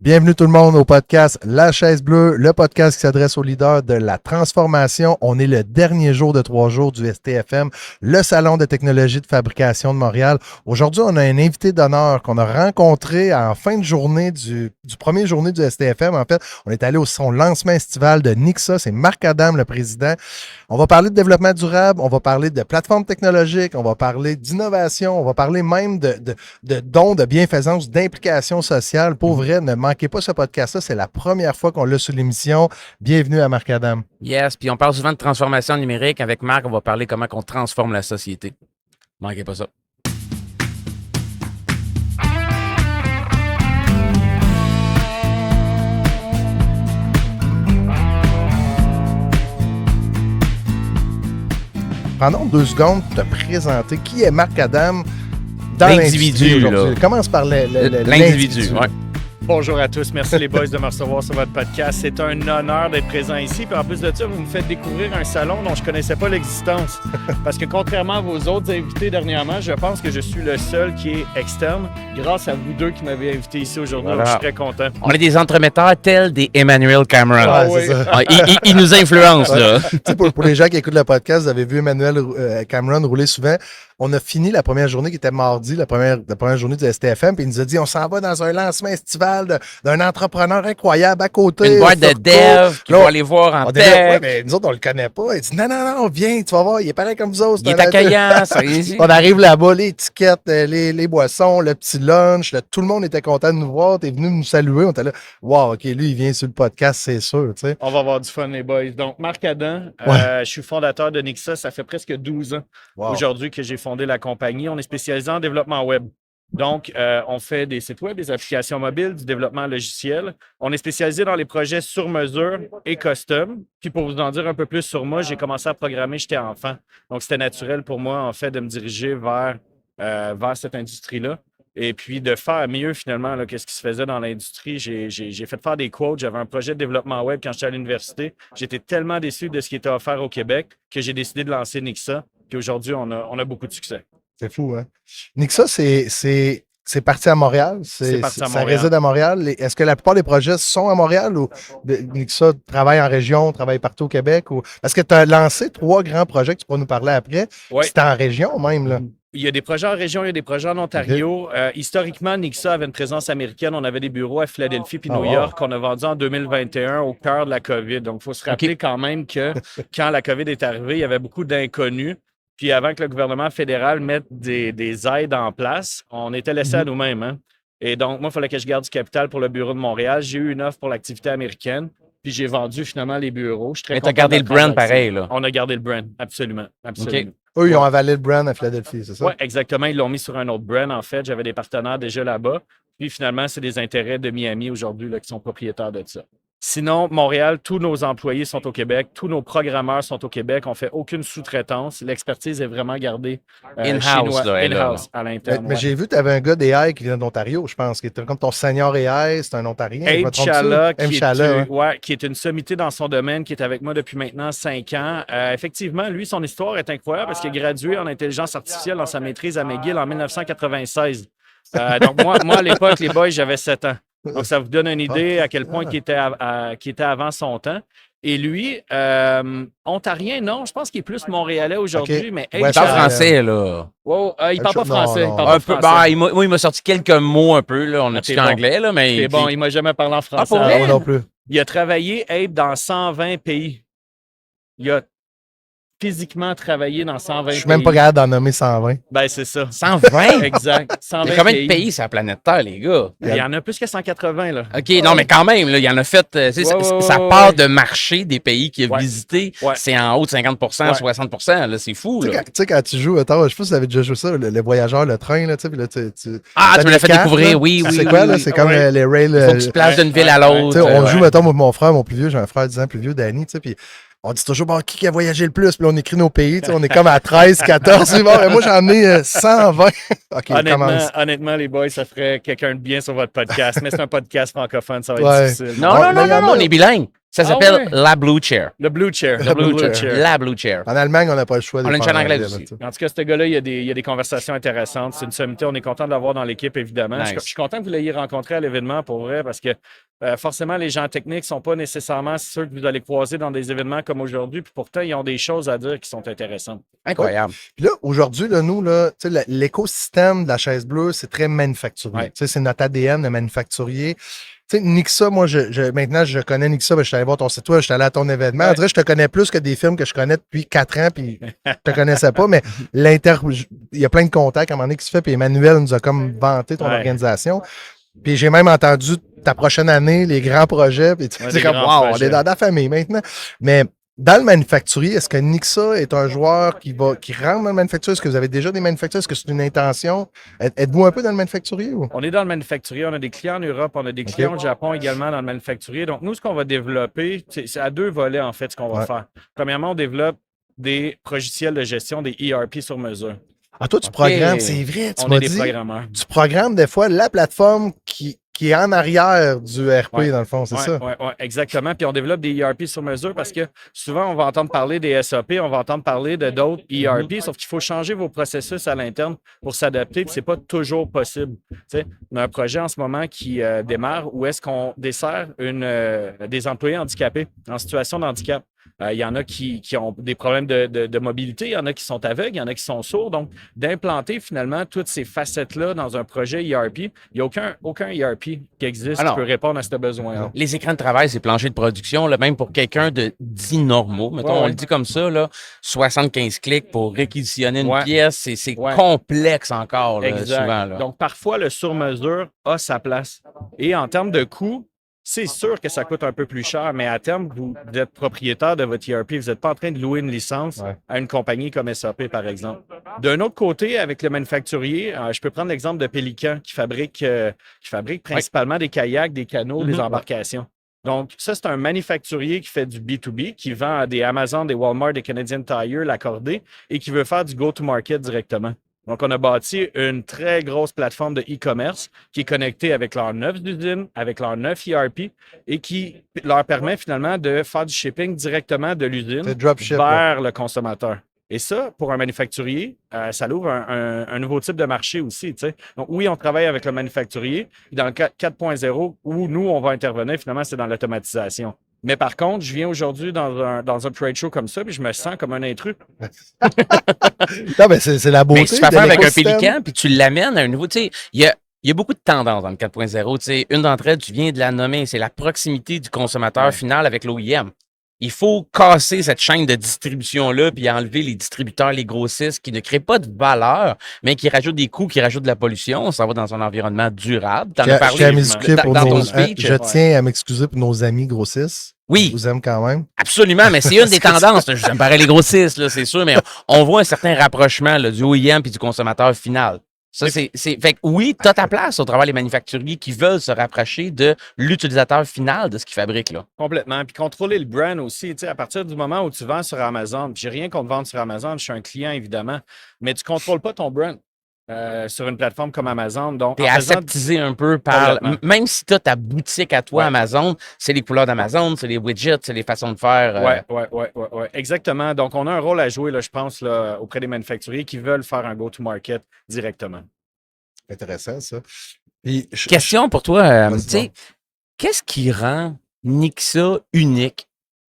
Bienvenue tout le monde au podcast La Chaise Bleue, le podcast qui s'adresse aux leaders de la transformation. On est le dernier jour de 3 jours du STFM, le salon de technologie de fabrication de Montréal. Aujourd'hui, on a un invité d'honneur qu'on a rencontré en fin de journée du premier journée du STFM. En fait, on est allé au son lancement estival de Nixa. C'est Marc Adam, le président. On va parler de développement durable, on va parler de plateformes technologiques, on va parler d'innovation, on va parler même de dons, de bienfaisance, d'implication sociale. Pour vrai, ne manquez pas ce podcast-là. C'est la première fois qu'on l'a sur l'émission. Bienvenue à Marc Adam. Yes, puis on parle souvent de transformation numérique. Avec Marc, on va parler comment on transforme la société. Manquez pas ça. Prenons 2 secondes pour te présenter qui est Marc Adam dans L'individu, l'industrie aujourd'hui. Commence par l'individu. Ouais. Bonjour à tous, merci les boys de me recevoir sur votre podcast. C'est un honneur d'être présent ici. Puis en plus de ça, vous me faites découvrir un salon dont je ne connaissais pas l'existence. Parce que contrairement à vos autres invités dernièrement, je pense que je suis le seul qui est externe. Grâce à vous deux qui m'avez invité ici aujourd'hui, donc je suis très content. On est des entremetteurs tels des Emmanuel Cameron. Ah, oui. Il nous influence, là. Pour les gens qui écoutent le podcast, vous avez vu Emmanuel Cameron rouler souvent. On a fini la première journée qui était mardi, la première journée du STFM, puis il nous a dit on s'en va dans un lancement estival d'un entrepreneur incroyable à côté. Une boîte de dev qui va aller voir en tech. Ouais, mais nous autres, on le connaît pas. Il dit non, viens, tu vas voir, il est pareil comme vous autres. Il est accueillant. On arrive là-bas, les étiquettes, les boissons, le petit lunch, tout le monde était content de nous voir. T'es venu nous saluer. On était là, wow, OK, lui, il vient sur le podcast, c'est sûr. T'sais. On va avoir du fun, les boys. Donc, Marc Adam, je suis fondateur de Nixa. Ça fait presque 12 ans aujourd'hui que j'ai fondé la compagnie. On est spécialisé en développement web. Donc, on fait des sites web, des applications mobiles, du développement logiciel. On est spécialisé dans les projets sur mesure et custom. Puis pour vous en dire un peu plus sur moi, j'ai commencé à programmer, j'étais enfant. Donc, c'était naturel pour moi, en fait, de me diriger vers cette industrie-là. Et puis de faire mieux, finalement, qu'est-ce qui se faisait dans l'industrie. J'ai fait faire des quotes. J'avais un projet de développement web quand j'étais à l'université. J'étais tellement déçu de ce qui était offert au Québec que j'ai décidé de lancer Nixa. Puis aujourd'hui, on a beaucoup de succès. C'est fou, hein? Nixa, c'est parti à Montréal. C'est parti à Ça Montréal. réside à Montréal. Est-ce que la plupart des projets sont à Montréal ou Nixa travaille en région, travaille partout au Québec? Parce que tu as lancé 3 grands projets que tu pourras nous parler après. Ouais. C'était en région même, là. Il y a des projets en région, il y a des projets en Ontario. Historiquement, Nixa avait une présence américaine. On avait des bureaux à Philadelphie puis New York qu'on a vendus en 2021 au cœur de la COVID. Donc, il faut se rappeler quand même que quand la COVID est arrivée, il y avait beaucoup d'inconnus. Puis avant que le gouvernement fédéral mette des aides en place, on était laissés à nous-mêmes. Hein? Et donc, moi, il fallait que je garde du capital pour le bureau de Montréal. J'ai eu une offre pour l'activité américaine. Puis j'ai vendu finalement les bureaux. Mais tu as gardé le brand pareil, là. On a gardé le brand, absolument. Okay. Eux, ils ont avalé le brand à Philadelphie, c'est ça? Oui, exactement. Ils l'ont mis sur un autre brand, en fait. J'avais des partenaires déjà là-bas. Puis finalement, c'est des intérêts de Miami aujourd'hui là, qui sont propriétaires de ça. Sinon, Montréal, tous nos employés sont au Québec, tous nos programmeurs sont au Québec. On ne fait aucune sous-traitance. L'expertise est vraiment gardée in-house, in-house à l'interne. Mais j'ai vu que tu avais un gars d'AI qui vient d'Ontario, je pense, qui était comme ton senior AI, c'est un Ontarien. Abe Chala, qui est une sommité dans son domaine, qui est avec moi depuis maintenant 5 ans. Effectivement, lui, son histoire est incroyable parce qu'il a gradué en intelligence artificielle dans sa maîtrise à McGill en 1996. Donc, moi, à l'époque, les boys, j'avais 7 ans. Donc, ça vous donne une idée à quel point il était avant son temps. Et lui, ontarien, non, je pense qu'il est plus montréalais aujourd'hui, mais il parle français, là. Wow, il parle pas français. Il m'a sorti quelques mots un peu, là. On a dit anglais, là, mais... C'est bon, il m'a jamais parlé en français. Pour vrai? Non plus. Il a travaillé, Abe, dans 120 pays. Il a physiquement travaillé dans 120 pays. Je suis même pas capable d'en nommer 120. Ben, c'est ça. 120? Exact. 120 il y a combien de pays sur la planète Terre, les gars? Il y en a plus que 180, là. OK, non, mais quand même, là, il y en a fait... ça part de marché des pays qu'il a visités. Ouais. C'est en haut de 50 60 là, c'est fou, là. Tu sais, quand tu joues... Attends, je sais pas si vous avez déjà joué ça, le voyageur, le train, là, tu sais, là, tu me l'as fait découvrir, oui. C'est quoi, là? C'est comme les rails... Il faut que tu te places d'une ville à l'autre. On joue, mettons, mon frère, mon plus vieux, j'ai un frère 10 ans plus vieux, Danny, tu sais, puis... On dit toujours, bon, qui a voyagé le plus? Puis là, on écrit nos pays, on est comme à 13, 14. Bon, moi, j'en ai 120. OK, honnêtement, les boys, ça ferait quelqu'un de bien sur votre podcast, mais c'est un podcast francophone, ça va être difficile. Non, on est bilingue. Ça s'appelle la Blue Chair. Le Blue Chair. La Blue Chair. En Allemagne, on n'a pas le choix de On a une chaîne anglaise aussi. En tout cas, ce gars-là, il y a des conversations intéressantes. C'est une sommité. On est content de l'avoir dans l'équipe, évidemment. Nice. Je suis content que vous l'ayez rencontré à l'événement, pour vrai, parce que forcément, les gens techniques ne sont pas nécessairement ceux que vous allez croiser dans des événements comme aujourd'hui. Puis pourtant, ils ont des choses à dire qui sont intéressantes. Incroyable. Ouais. Puis là, aujourd'hui, nous, là, l'écosystème de la chaise bleue, c'est très manufacturier. Ouais. C'est notre ADN de manufacturier. Tu sais, Nixa, moi, maintenant, je connais Nixa, je suis allé voir ton site web, je suis allé à ton événement. On dirait que je te connais plus que des films que je connais depuis 4 ans, puis je te connaissais pas, mais il y a plein de contacts à un moment donné qui se fait, puis Emmanuel nous a comme vanté ton organisation. Puis j'ai même entendu ta prochaine année, les grands projets, puis c'est comme, wow, on est dans la famille maintenant. Mais dans le manufacturier, est-ce que Nixa est un joueur qui rentre dans le manufacturier? Est-ce que vous avez déjà des manufacturiers? Est-ce que c'est une intention? Êtes-vous un peu dans le manufacturier? Ou? On est dans le manufacturier. On a des clients en Europe. On a des clients au Japon également dans le manufacturier. Donc, nous, ce qu'on va développer, c'est à 2 volets, en fait, ce qu'on va faire. Premièrement, on développe des logiciels de gestion, des ERP sur mesure. Ah, toi, tu programmes, c'est vrai, tu on m'as est dit. des programmeurs. Tu programmes des fois la plateforme qui est en arrière du ERP, dans le fond, c'est ça? Oui, exactement. Puis on développe des ERP sur mesure parce que souvent, on va entendre parler des SAP, on va entendre parler de d'autres ERP, sauf qu'il faut changer vos processus à l'interne pour s'adapter, puis c'est pas toujours possible. T'sais, on a un projet en ce moment qui démarre où est-ce qu'on dessert des employés handicapés en situation de handicap. Il y en a qui ont des problèmes de mobilité, il y en a qui sont aveugles, il y en a qui sont sourds. Donc, d'implanter finalement toutes ces facettes-là dans un projet ERP, il n'y a aucun ERP qui existe qui peut répondre à ce besoin-là. Les écrans de travail, c'est plancher de production, là, même pour quelqu'un de dit normaux. Mettons, on le dit comme ça, là, 75 clics pour réquisitionner une pièce, c'est complexe encore, là, souvent. Là. Donc, parfois, le sur-mesure a sa place. Et en termes de coût, c'est sûr que ça coûte un peu plus cher, mais à terme, vous êtes propriétaire de votre ERP. Vous n'êtes pas en train de louer une licence à une compagnie comme SAP, par exemple. D'un autre côté, avec le manufacturier, je peux prendre l'exemple de Pélican qui fabrique principalement des kayaks, des canots, des embarcations. Donc, ça, c'est un manufacturier qui fait du B2B, qui vend à des Amazon, des Walmart, des Canadian Tire, l'accordé, et qui veut faire du go-to-market directement. Donc, on a bâti une très grosse plateforme de e-commerce qui est connectée avec leurs 9 usines, avec leurs 9 ERP et qui leur permet finalement de faire du shipping directement de l'usine vers le consommateur. Et ça, pour un manufacturier, ça ouvre un nouveau type de marché aussi. T'sais. Donc, oui, on travaille avec le manufacturier. Dans le 4.0, où nous, on va intervenir, finalement, c'est dans l'automatisation. Mais par contre, je viens aujourd'hui dans un trade show comme ça, puis je me sens comme un intrus. Non, mais c'est la beauté. Mais si tu fais affaire avec un pélican, puis tu l'amènes à un nouveau, tu sais, il y a beaucoup de tendances dans le 4.0. Tu sais, une d'entre elles, tu viens de la nommer, c'est la proximité du consommateur final avec l'OEM. Il faut casser cette chaîne de distribution-là puis enlever les distributeurs, les grossistes qui ne créent pas de valeur, mais qui rajoutent des coûts, qui rajoutent de la pollution. Ça va dans un environnement durable. T'en as parlé dans ton speech. Je tiens à m'excuser pour nos amis grossistes. Oui. Je vous aime quand même. Absolument, mais c'est une des tendances. J'aime pareil les grossistes, là, c'est sûr, mais on voit un certain rapprochement là, du OEM puis du consommateur final. Ça, fait que oui, tu as ta place au travers des manufacturiers qui veulent se rapprocher de l'utilisateur final de ce qu'ils fabriquent. Là. Complètement. Puis contrôler le brand aussi. À partir du moment où tu vends sur Amazon, j'ai rien contre vendre sur Amazon, je suis un client évidemment, mais tu ne contrôles pas ton brand. Sur une plateforme comme Amazon. Donc, tu es aseptisé un peu par... Même si tu as ta boutique à toi, Amazon, c'est les couleurs d'Amazon, c'est les widgets, c'est les façons de faire. Oui. Exactement. Donc, on a un rôle à jouer, là, je pense, là, auprès des manufacturiers qui veulent faire un go-to-market directement. Intéressant, ça. Puis, question pour toi. Qu'est-ce qui rend Nixa unique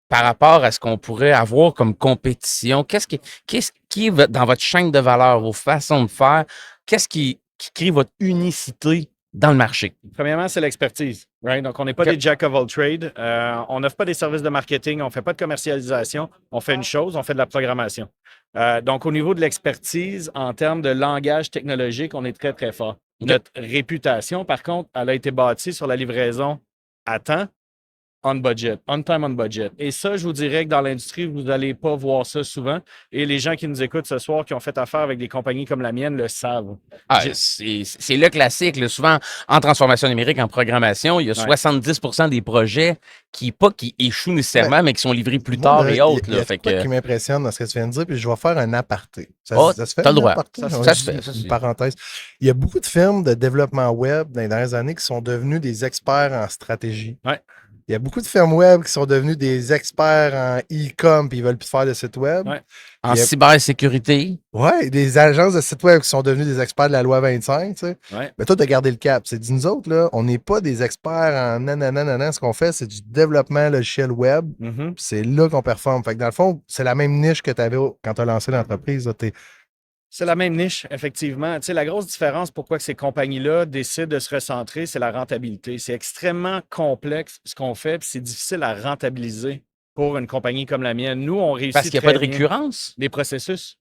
par rapport à ce qu'on pourrait avoir comme compétition? Qu'est-ce qui est dans votre chaîne de valeur, vos façons de faire? Qu'est-ce qui crée votre unicité dans le marché? Premièrement, c'est l'expertise. Right? Donc, on n'est pas des jack of all trades. On n'offre pas des services de marketing. On ne fait pas de commercialisation. On fait une chose, on fait de la programmation. Donc, au niveau de l'expertise, en termes de langage technologique, on est très, très fort. Notre réputation, par contre, elle a été bâtie sur la livraison à temps, on budget, on time, on budget. Et ça, je vous dirais que dans l'industrie, vous n'allez pas voir ça souvent. Et les gens qui nous écoutent ce soir, qui ont fait affaire avec des compagnies comme la mienne, le savent. C'est le classique. Là. Souvent, en transformation numérique, en programmation, il y a 70% des projets qui échouent nécessairement, mais qui sont livrés plus tard et autres. Il y a ce qui m'impressionne dans ce que tu viens de dire, puis je vais faire un aparté. Ça se fait? T'as le droit. Ça se fait. Une parenthèse. Il y a beaucoup de firmes de développement web dans les dernières années qui sont devenus des experts en stratégie. Ouais. Il y a beaucoup de firmes web qui sont devenus des experts en e-com puis ils veulent plus faire de site web. Ouais. En cybersécurité. Ouais, des agences de sites web qui sont devenues des experts de la loi 25, tu sais. Ouais. Mais toi, tu as gardé le cap. C'est dit, nous autres, là, on n'est pas des experts en nanana. Ce qu'on fait, c'est du développement logiciel web. Mhm. Puis c'est là qu'on performe. Fait que dans le fond, c'est la même niche que tu avais quand tu as lancé l'entreprise. Là. C'est la même niche, effectivement. Tu sais, la grosse différence, pourquoi que ces compagnies-là décident de se recentrer, c'est la rentabilité. C'est extrêmement complexe ce qu'on fait, puis c'est difficile à rentabiliser pour une compagnie comme la mienne. Nous, on réussit Parce qu'il n'y a pas de très bien récurrence. les processus.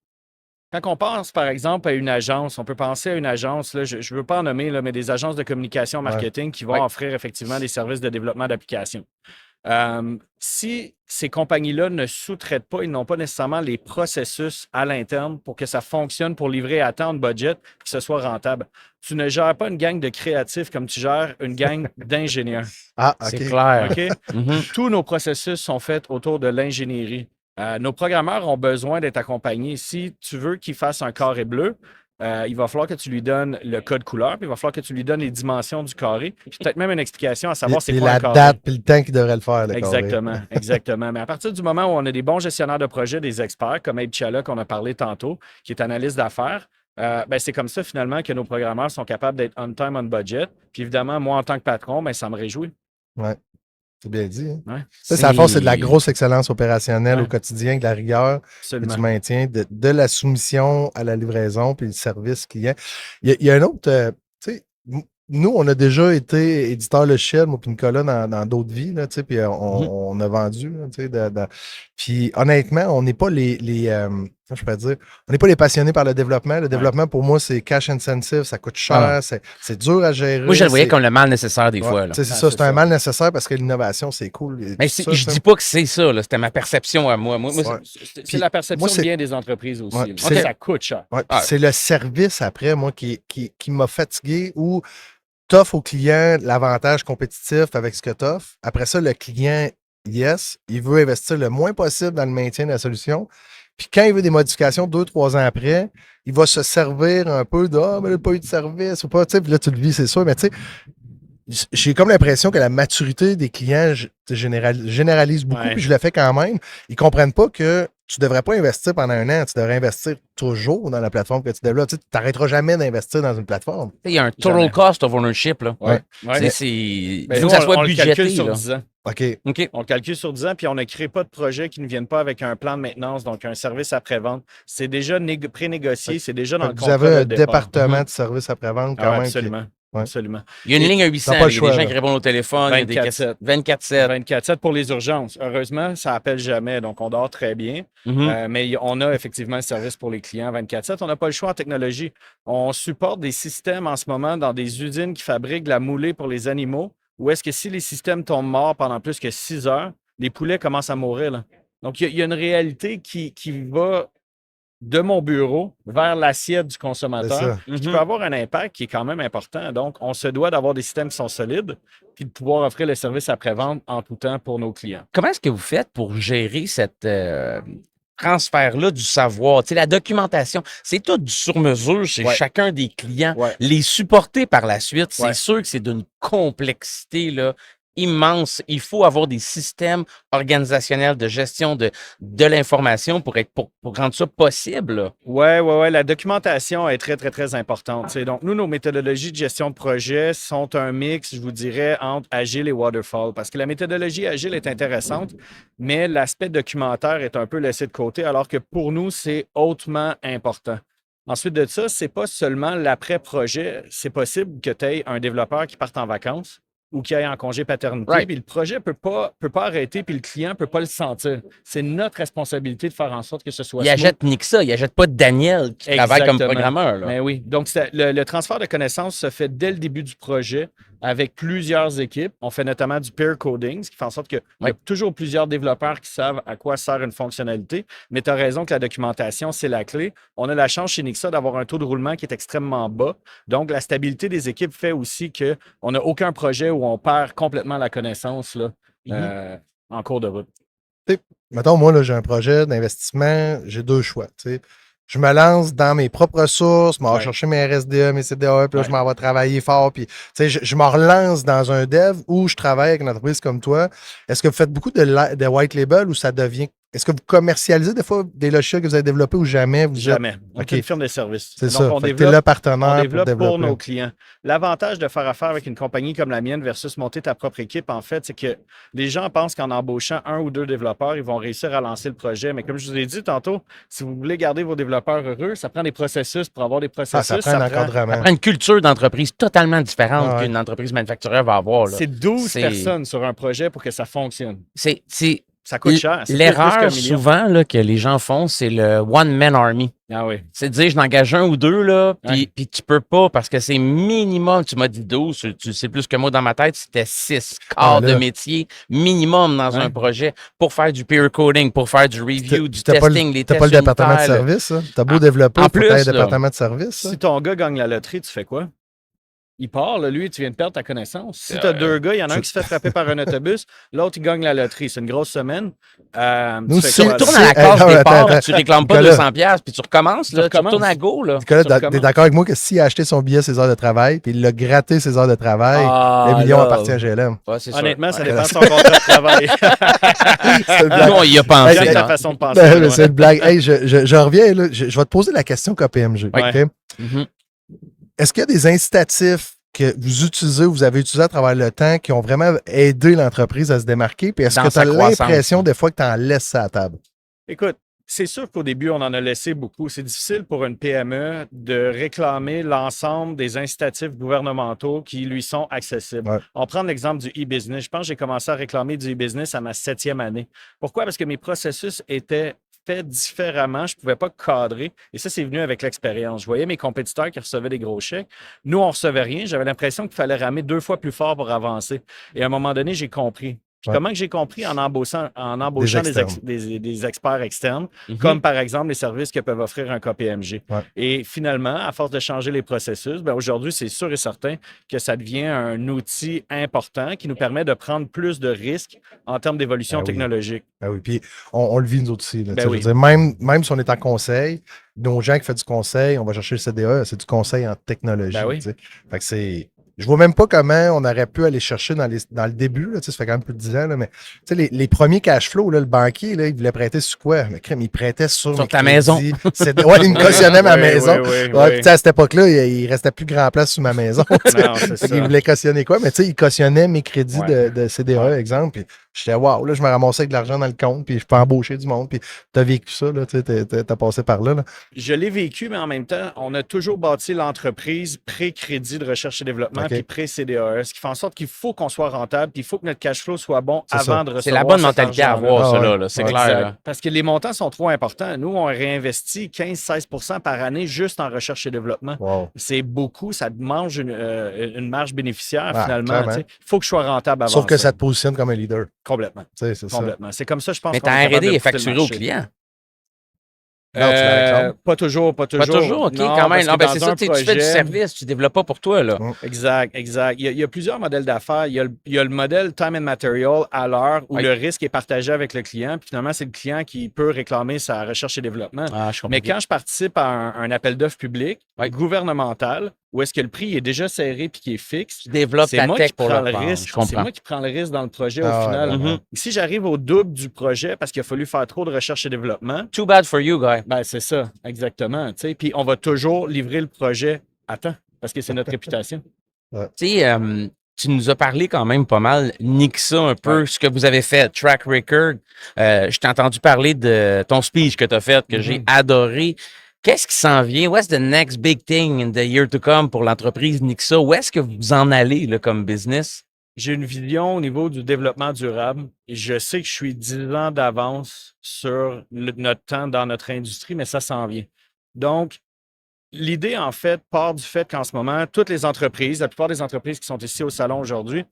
Quand on pense, par exemple, à une agence, on peut penser à une agence, là, je ne veux pas en nommer, là, mais des agences de communication marketing qui vont Ouais. offrir effectivement des services de développement d'applications. Si ces compagnies-là ne sous-traitent pas, ils n'ont pas nécessairement les processus à l'interne pour que ça fonctionne, pour livrer à temps de budget, que ce soit rentable. Tu ne gères pas une gang de créatifs comme tu gères une gang d'ingénieurs. Ah, OK. C'est clair. OK? Mhm. Tous nos processus sont faits autour de l'ingénierie. Nos programmeurs ont besoin d'être accompagnés. Si tu veux qu'ils fassent un carré bleu, il va falloir que tu lui donnes le code couleur, puis il va falloir que tu lui donnes les dimensions du carré, puis peut-être même une explication à savoir c'est Puis quoi un la carré. date puis le temps qu'il devrait le faire, le carré. Exactement, exactement. Mais à partir du moment où on a des bons gestionnaires de projet, des experts, comme Abe Chala qu'on a parlé tantôt, qui est analyste d'affaires, ben c'est comme ça finalement que nos programmeurs sont capables d'être on time, on budget. Puis évidemment, moi en tant que patron, ben, ça me réjouit. Ouais. C'est bien dit. Hein? Ouais, Ça, à la force, c'est de la grosse excellence opérationnelle au quotidien, de la rigueur que absolument. tu maintiens, de la soumission à la livraison puis le service client. Il y a un autre, tu sais, nous, on a déjà été éditeur logiciel, moi puis Nicolas, dans d'autres vies, là, tu sais, puis on a vendu, là, tu sais, puis honnêtement, on n'est pas comment je peux dire, on n'est pas les passionnés par le développement. Le développement, pour moi, c'est cash intensive, ça coûte cher, c'est dur à gérer. Moi, je le voyais comme le mal nécessaire des fois. Là. C'est ça, c'est un mal nécessaire parce que l'innovation, c'est cool. Mais je dis pas que c'est ça, là. C'était ma perception à moi. C'est la perception moi, bien des entreprises aussi. Ouais, Ça coûte cher. Ouais, c'est le service après, moi, qui m'a fatigué où t'offres au client l'avantage compétitif avec ce que t'offres. Après ça, le client, yes, il veut investir le moins possible dans le maintien de la solution. Puis quand il veut des modifications 2-3 ans après, il va se servir un peu de mais il n'a pas eu de service ou pas. Tu sais, puis là, tu le vis, c'est sûr, mais tu sais, j'ai comme l'impression que la maturité des clients généralise beaucoup, puis je le fais quand même. Ils comprennent pas que tu ne devrais pas investir pendant un an, tu devrais investir toujours dans la plateforme que tu développes. Tu n'arrêteras jamais d'investir dans une plateforme. Il y a un total cost of ownership. Là. Ouais. Il faut nous, que ça soit on le calcule budgété. sur Là. 10 ans. OK. On le calcule sur 10 ans, puis on ne crée pas de projets qui ne viennent pas avec un plan de maintenance, donc un service après-vente. C'est déjà pré-négocié, c'est déjà dans le contrat. Vous avez un de départ. département de service après-vente quand même. Absolument. Ouais. Absolument. Il y a une ligne à 800, il y a des gens qui répondent au téléphone. 24/7. 24/7. 24/7 pour les urgences. Heureusement, ça appelle jamais, donc on dort très bien. Mais on a effectivement le service pour les clients 24/7. On n'a pas le choix en technologie. On supporte des systèmes en ce moment dans des usines qui fabriquent de la moulée pour les animaux. Ou est-ce que si les systèmes tombent morts pendant plus que 6 heures, les poulets commencent à mourir? Là. Donc, il y a une réalité qui va de mon bureau vers l'assiette du consommateur, qui peut avoir un impact qui est quand même important. Donc, on se doit d'avoir des systèmes qui sont solides puis de pouvoir offrir le service après-vente en tout temps pour nos clients. Comment est-ce que vous faites pour gérer cette transfert-là du savoir? Tu sais, la documentation, c'est tout du sur-mesure chez chacun des clients. Les supporter par la suite, c'est sûr que c'est d'une complexité là, immense. Il faut avoir des systèmes organisationnels de gestion de l'information pour rendre ça possible. Oui. La documentation est très, très, très importante. T'sais. Donc, nous, nos méthodologies de gestion de projet sont un mix, je vous dirais, entre Agile et Waterfall. Parce que la méthodologie Agile est intéressante, mais l'aspect documentaire est un peu laissé de côté, alors que pour nous, c'est hautement important. Ensuite de ça, c'est pas seulement l'après-projet. C'est possible que tu aies un développeur qui parte en vacances ou qui aille en congé paternité, puis le projet peut pas arrêter, puis le client ne peut pas le sentir. C'est notre responsabilité de faire en sorte que ce soit Il achète Nixa, il achète pas Daniel qui travaille comme programmeur. Là. Mais oui, donc le transfert de connaissances se fait dès le début du projet avec plusieurs équipes. On fait notamment du peer coding, ce qui fait en sorte qu'il y a toujours plusieurs développeurs qui savent à quoi sert une fonctionnalité. Mais tu as raison que la documentation, c'est la clé. On a la chance chez Nixa d'avoir un taux de roulement qui est extrêmement bas. Donc, la stabilité des équipes fait aussi qu'on n'a aucun projet où on perd complètement la connaissance là, en cours de route. Mettons, moi, là, j'ai un projet d'investissement, j'ai deux choix. T'sais. je me lance dans mes propres ressources, je vais Ouais. chercher mes RSDA, mes CDA, puis là, Ouais. je m'en vais travailler fort, puis je me relance dans un dev où je travaille avec une entreprise comme toi. Est-ce que vous faites beaucoup de white label ou ça devient... Est-ce que vous commercialisez des fois des logiciels que vous avez développés ou jamais? Jamais. On OK. est une firme de service. C'est Donc, ça. on Fait que t'es le développe, partenaire on développe pour développer. nos clients. L'avantage de faire affaire avec une compagnie comme la mienne versus monter ta propre équipe, en fait, c'est que les gens pensent qu'en embauchant 1 ou 2 développeurs, ils vont réussir à lancer le projet. Mais comme je vous ai dit tantôt, si vous voulez garder vos développeurs heureux, ça prend des processus. Pour avoir des processus, Ça prend un encadrement. Ça prend une culture d'entreprise totalement différente Ah ouais. qu'une entreprise manufacturière va avoir. Là. c'est 12 C'est- personnes sur un projet pour que ça fonctionne. C'est Ça coûte cher. C'est plus l'erreur qu'un million. souvent là, que les gens font, c'est le one-man army. Ah oui. C'est de dire, je n'engage 1 ou 2, là, puis Ouais. puis tu peux pas parce que c'est minimum, tu m'as dit 12, tu sais plus que moi dans ma tête, c'était 6 Ah, quarts là. de métier minimum dans Ouais. un projet pour faire du peer coding, pour faire du review, du T'as testing, les T'as tests pas le département de unitaires, là. service, ça? T'as beau développer, en faut que t'aies plus, un là. département de service, ça? Si ton gars gagne la loterie, tu fais quoi? Il part, là, lui, tu viens de perdre ta connaissance. Si tu as 2 gars, il y en a un qui se fait frapper par un autobus, l'autre, il gagne la loterie. C'est une grosse semaine. Nous, Tu fais c'est- quoi, Tu là? retournes à la case non, départ, attends, tu réclames pas Nicolas. 200 piastres, puis tu recommences, là, tu recommences. retournes à go, là. Nicolas, Tu t'es recommences. d'accord avec moi que s'il a acheté son billet ses heures de travail, puis il l'a gratté ses heures de travail, Ah, le million là. appartient à GLM. Ouais, c'est sûr. Honnêtement, ça Ouais. dépend de son contrat de travail. C'est une blague. Nous, on y a pensé. C'est ta hein. façon de penser. Ben, mais ouais. c'est une blague. Hey, je reviens, là. Je vais te poser la question KPMG. Ouais. OK? Mhm. Est-ce qu'il y a des incitatifs que vous utilisez ou vous avez utilisé à travers le temps qui ont vraiment aidé l'entreprise à se démarquer? Puis est-ce Dans que tu sa as croissance, l'impression hein. des fois que tu en laisses ça à la table? Écoute, c'est sûr qu'au début, on en a laissé beaucoup. C'est difficile pour une PME de réclamer l'ensemble des incitatifs gouvernementaux qui lui sont accessibles. Ouais. On prend l'exemple du e-business. Je pense que j'ai commencé à réclamer du e-business à ma 7e année. Pourquoi? Parce que mes processus étaient faits différemment. Je ne pouvais pas cadrer. Et ça, c'est venu avec l'expérience. Je voyais mes compétiteurs qui recevaient des gros chèques. Nous, on ne recevait rien. J'avais l'impression qu'il fallait ramer 2 fois plus fort pour avancer. Et à un moment donné, j'ai compris. Puis Ouais. comment que j'ai compris en embauchant externes. des experts externes, Mhm. comme par exemple les services que peuvent offrir un KPMG. Ouais. Et finalement, à force de changer les processus, ben aujourd'hui, c'est sûr et certain que ça devient un outil important qui nous permet de prendre plus de risques en termes d'évolution Ben oui. technologique. Ben oui, puis on le vit nous autres aussi. Là, Ben tu sais, oui. je veux dire, même si on est en conseil, nos gens qui font du conseil, on va chercher le CDA, c'est du conseil en technologie. Ben oui. Tu sais. Fait que c'est. Je vois même pas comment on aurait pu aller chercher dans le début, là, tu sais, ça fait quand même plus de 10 ans, là, mais tu sais, les premiers cash flow, là, le banquier, là, il voulait prêter sur quoi? Mais crème, il prêtait sur Sur mes ta crédits. maison. Ouais, il me cautionnait ma Oui, maison. oui, oui, Ouais, oui. puis tu sais, à cette époque-là, il restait plus grand place sur ma maison. tu sais. Non, c'est Fait ça. qu'il voulait cautionner quoi? Mais tu sais, il cautionnait mes crédits Ouais. de CDA, Ouais. exemple. Puis j'étais, waouh, là, je me ramassais avec de l'argent dans le compte, puis je peux embaucher du monde. Puis t'as vécu ça, là, tu sais, t'as passé par là. Je l'ai vécu, mais en même temps, on a toujours bâti l'entreprise pré-crédit de recherche et développement OK. puis pré-CDAE, ce qui fait en sorte qu'il faut qu'on soit rentable puis il faut que notre cash flow soit bon C'est avant ça. de recevoir C'est la bonne cet mentalité à argent-là. avoir, Ah ça, ouais. là, c'est Ouais. clair. Exact. Là. Parce que les montants sont trop importants. Nous, on réinvestit 15-16 par année juste en recherche et développement. Wow. C'est beaucoup, ça mange une marge bénéficiaire Ah, finalement. clairement. Il faut que je sois rentable avant. Sauf que ça te positionne comme un leader. Complètement. Tu sais, c'est ça. Complètement. C'est comme ça, je pense Mais qu'on est ta capable R&D de est pousser le facturée au marché. client. Non, tu la réclames. Pas toujours, pas toujours. Pas toujours, OK, Non, quand même. parce que Non, ben, dans c'est un ça, tu fais du projet- service, tu développes pas pour toi, là. Exact, exact. Il y a plusieurs modèles d'affaires. Il y a le modèle time and material à l'heure où Oui. le risque est partagé avec le client. Puis finalement, c'est le client qui peut réclamer sa recherche et développement. Ah, je comprends. Mais quand je participe à un appel d'offres public, Oui. gouvernemental, où est-ce que le prix est déjà serré puis qui est fixe, tu développes c'est ta moi tech qui pour prends le le vendre. risque. Je C'est comprends. moi qui prends le risque dans le projet Ah au ouais, final. vraiment. Si j'arrive au double du projet parce qu'il a fallu faire trop de recherche et développement, Too bad for you, guy. ben c'est ça, exactement. Tu sais. Puis on va toujours livrer le projet à temps parce que c'est notre réputation. Tu sais, tu nous as parlé quand même pas mal, Nixa, un peu, ce que vous avez fait, track record. Je t'ai entendu parler de ton speech que tu as fait, que j'ai adoré. Qu'est-ce qui s'en vient? What's the next big thing in the year to come pour l'entreprise Nixa? Où est-ce que vous en allez là, comme business? J'ai une vision au niveau du développement durable. Et je sais que je suis 10 ans d'avance sur notre temps dans notre industrie, mais ça s'en vient. Donc, l'idée, en fait, part du fait qu'en ce moment, toutes les entreprises, la plupart des entreprises qui sont ici au salon aujourd'hui,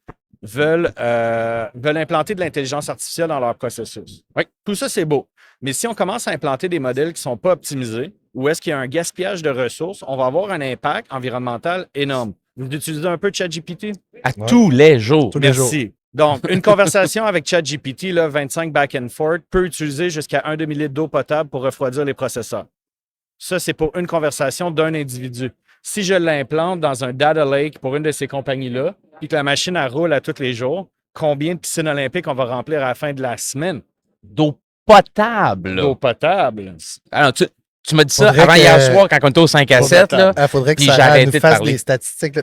veulent implanter de l'intelligence artificielle dans leur processus. Oui. Tout ça, c'est beau. Mais si on commence à implanter des modèles qui ne sont pas optimisés, ou est-ce qu'il y a un gaspillage de ressources, on va avoir un impact environnemental énorme. Vous utilisez un peu ChatGPT? À tous les jours. Tous les jours. Merci. Donc, une conversation avec ChatGPT, là, 25 back and forth, peut utiliser jusqu'à 1 demi-litre d'eau potable pour refroidir les processeurs. Ça, c'est pour une conversation d'un individu. Si je l'implante dans un data lake pour une de ces compagnies-là, puis que la machine elle roule à tous les jours, combien de piscines olympiques on va remplir à la fin de la semaine? D'eau potable. D'eau potable. Alors, tu m'as dit ça Faudrait avant que- hier soir quand on était au 5 à 7. Là. Il faudrait que Puis ça j'ai arrêté nous de fasse parler. des statistiques. Là.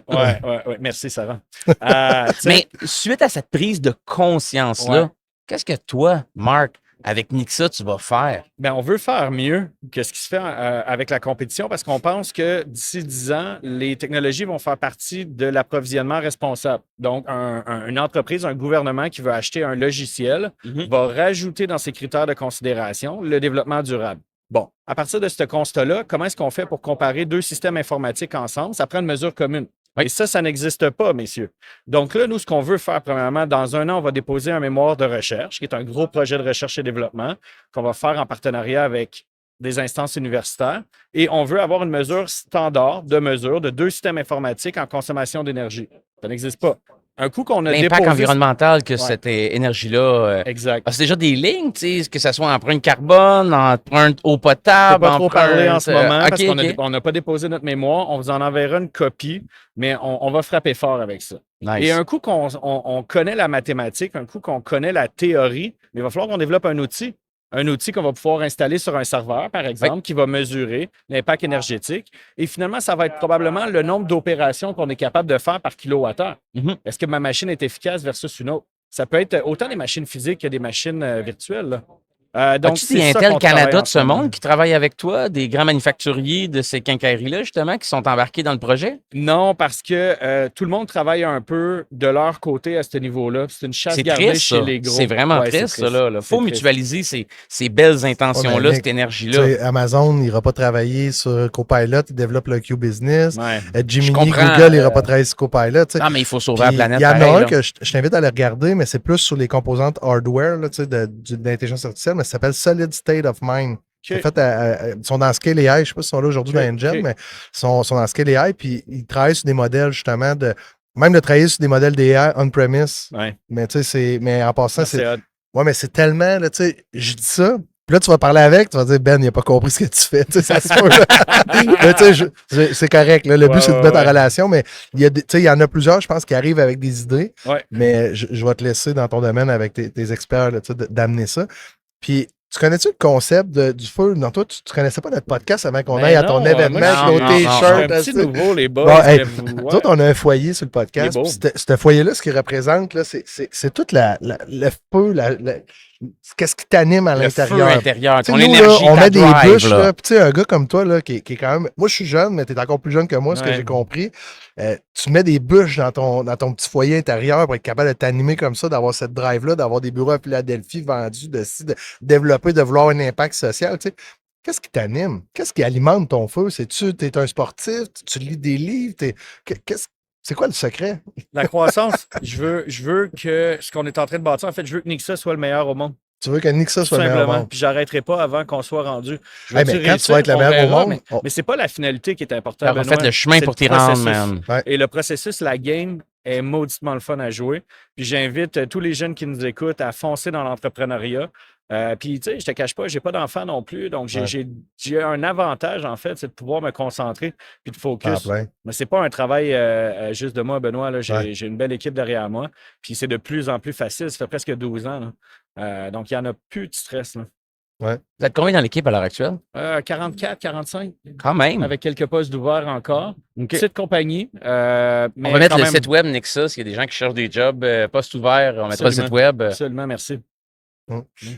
Ouais. Merci, Sarah. Tu sais, Mais suite à cette prise de conscience-là, Ouais. qu'est-ce que toi, Marc, avec Nixa, tu vas faire? ben, on veut faire mieux que ce qui se fait avec la compétition parce qu'on pense que d'ici 10 ans, les technologies vont faire partie de l'approvisionnement responsable. Donc, une entreprise, un gouvernement qui veut acheter un logiciel va rajouter dans ses critères de considération le développement durable. Bon, à partir de ce constat-là, comment est-ce qu'on fait pour comparer deux systèmes informatiques ensemble? Ça prend une mesure commune. Oui. Et ça n'existe pas, messieurs. Donc là, nous, ce qu'on veut faire, premièrement, dans un an, on va déposer un mémoire de recherche, qui est un gros projet de recherche et développement qu'on va faire en partenariat avec des instances universitaires. Et on veut avoir une mesure standard de mesure de deux systèmes informatiques en consommation d'énergie. Ça n'existe pas. Un coup qu'on a L'impact déposé... environnemental que cette énergie-là. Exact. C'est déjà des lignes, tu sais, que ce soit empreinte carbone, empreinte eau Je ne potable, peux pas trop parler en ce moment OK, parce qu'on OK. on n'a pas déposé notre mémoire. On vous en enverra une copie, mais on va frapper fort avec ça. Nice. Et un coup qu'on connaît la mathématique, un coup qu'on connaît la théorie, il va falloir qu'on développe un outil. Un outil qu'on va pouvoir installer sur un serveur, par exemple, qui va mesurer l'impact énergétique. Et finalement, ça va être probablement le nombre d'opérations qu'on est capable de faire par kilowattheure. Est-ce que ma machine est efficace versus une autre? Ça peut être autant des machines physiques que des machines virtuelles. Là. Donc, As-tu des ça Intel qu'on travaille Canada en de ce ce moment. monde qui travaillent avec toi, des grands manufacturiers de ces quincailleries-là, justement, qui sont embarqués dans le projet? Non, parce que tout le monde travaille un peu de leur côté à ce niveau-là. C'est une chasse C'est gardée triste, chez ça. les gros. C'est vraiment Ouais, triste, ça. Il C'est faut triste. mutualiser ces belles intentions-là, Ouais, cette Tu énergie-là. sais, Amazon n'ira pas travailler sur Copilot, il développe le Q-Business. Ouais. Gemini, comprends, Google n'ira pas travailler sur Copilot. tu sais. Non, mais il faut sauver Puis, la planète. il y en a pareil, un là. que je t'invite à aller regarder, mais c'est plus sur les composantes hardware là, tu sais, d'intelligence artificielle, mais ça s'appelle Solid State of Mind. OK. En fait, ils sont dans Scale AI, je ne sais pas s'ils sont là aujourd'hui OK, dans Engine, OK. mais ils sont dans Scale AI, puis ils travaillent sur des modèles justement même de travailler sur des modèles d'AI on-premise. Ouais. Mais tu sais, mais en passant, Ça, c'est hot. ouais, mais c'est tellement, là, tu sais, je dis ça, puis là, tu vas parler avec, tu vas dire, Ben, il n'a pas compris ce que tu fais, tu sais, ça se peut, là. Mais tu sais, c'est correct, là, le but, c'est de mettre en relation, mais tu sais, il y en a plusieurs, je pense, qui arrivent avec des idées, Ouais. mais je vais te laisser dans ton domaine avec tes experts, là, tu sais, d'amener ça. Puis, tu connais-tu le concept du feu? Non, toi, tu connaissais pas notre podcast avant qu'on Ben aille à non, ton événement moi, avec nos non, je suis t-shirts. un petit tu sais. nouveau, les boys. Bon, hey, mais vous- Nous autres, on a un foyer sur le podcast. Il est beau. puis Ce foyer-là, ce qu'il représente, là, c'est tout le feu, qu'est-ce qui t'anime à Le feu l'intérieur. intérieur, Tu sais, ton nous, énergie, là, on ta met des drive, bûches, là. là. Puis, tu sais, un gars comme toi, là, qui est quand même. Moi, je suis jeune, mais tu es encore plus jeune que moi, ce que Ouais. j'ai compris. Tu mets des bûches dans ton petit foyer intérieur pour être capable de t'animer comme ça, d'avoir cette drive-là, d'avoir des bureaux à Philadelphie vendus, de développer, de vouloir un impact social. Tu sais. Qu'est-ce qui t'anime? Qu'est-ce qui alimente ton feu? T'es un sportif? Tu lis des livres? C'est quoi le secret? La croissance, je veux que ce qu'on est en train de bâtir, en fait, je veux que Nixa soit le meilleur au monde. Tu veux que Nixa Tout soit le meilleur au simplement. monde? Puis j'arrêterai pas avant qu'on soit rendu. Je Hey, veux-tu mais quand tu réussir? vas être le On meilleur au verra, monde, mais c'est pas la finalité qui est importante. Alors, en Benoît, fait, le chemin c'est pour le t'y rendre, processus. man. Et le processus, la game est mauditement le fun à jouer. Puis j'invite tous les jeunes qui nous écoutent à foncer dans l'entrepreneuriat. Puis, tu sais, je te cache pas, j'ai pas d'enfant non plus. Donc, j'ai un avantage, en fait, c'est de pouvoir me concentrer puis de focus. plein. Mais c'est pas un travail juste de moi, Benoît. Là. Ouais. J'ai une belle équipe derrière moi. Puis c'est de plus en plus facile. Ça fait presque 12 ans. Là. Donc, il n'y en a plus de stress. Là. Vous êtes combien dans l'équipe à l'heure actuelle? 44, 45, Quand même. avec quelques postes ouverts encore. OK. Petite compagnie. Mais On va mettre quand le même- site web Nixa, s'il y a des gens qui cherchent des jobs, postes ouverts, on mettra le site web. Absolument, merci.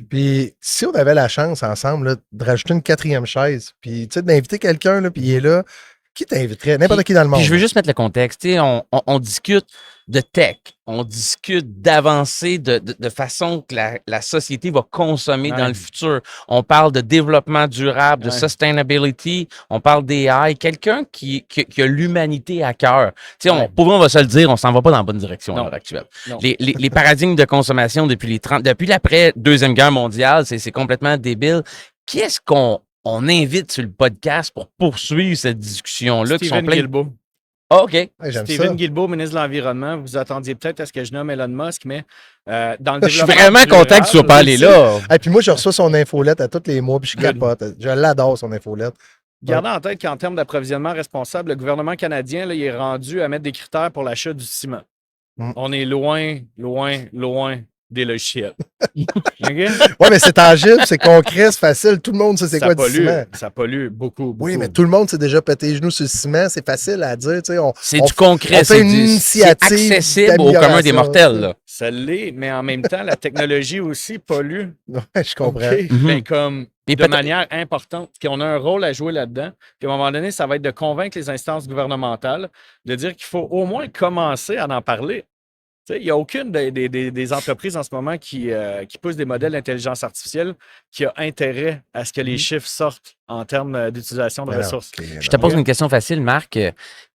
Puis, si on avait la chance ensemble là, de rajouter une 4e chaise, puis tu sais, d'inviter quelqu'un, là, puis il est là, qui t'inviterait? N'importe qui dans le monde. Puis je veux juste mettre le contexte. Tu sais, on discute de tech, on discute d'avancer de façon que la société va consommer dans le futur. On parle de développement durable, de sustainability, on parle d'AI, quelqu'un qui a l'humanité à cœur. Tu sais, pour vrai, on va se le dire, on s'en va pas dans la bonne direction à l'heure actuelle. Non. Les paradigmes de consommation depuis l'après Deuxième Guerre mondiale, c'est complètement débile. Qu'est-ce qu'on invite sur le podcast pour poursuivre cette discussion-là? Steven Guilbeault. Ah, OK. Ouais, j'aime Steven ça. Guilbeault, ministre de l'Environnement, vous attendiez peut-être à ce que je nomme Elon Musk, mais dans le Je suis développement vraiment content que tu sois pas durable, allé là. Et puis moi, je reçois son infolette à tous les mois, puis je Good. capote. Je l'adore, son infolette. Gardez en tête qu'en termes d'approvisionnement responsable, le gouvernement canadien là, il est rendu à mettre des critères pour l'achat du ciment. On est loin, loin, loin des logiciels. OK? Ouais, mais c'est tangible, c'est concret, c'est facile. Tout le monde sait c'est Ça quoi du pollue, ciment. ça pollue beaucoup, beaucoup. Oui, mais tout le monde s'est déjà pété les genoux sur le ciment. C'est facile à dire. Tu sais, C'est du concret, on fait c'est une c'est initiative accessible au commun des d'amélioration. mortels. Là. Ça l'est, mais en même temps, la technologie aussi pollue. Ouais, je comprends. OK? Mhm. Ben, comme Puis de peut-être- manière importante, qu'on a un rôle à jouer là-dedans. Puis à un moment donné, ça va être de convaincre les instances gouvernementales de dire qu'il faut au moins commencer à en parler. Tu sais, il n'y a aucune des entreprises en ce moment qui poussent des modèles d'intelligence artificielle qui a intérêt à ce que les chiffres sortent en termes d'utilisation de Mais non, ressources. ok, Je te non. pose une question facile, Marc.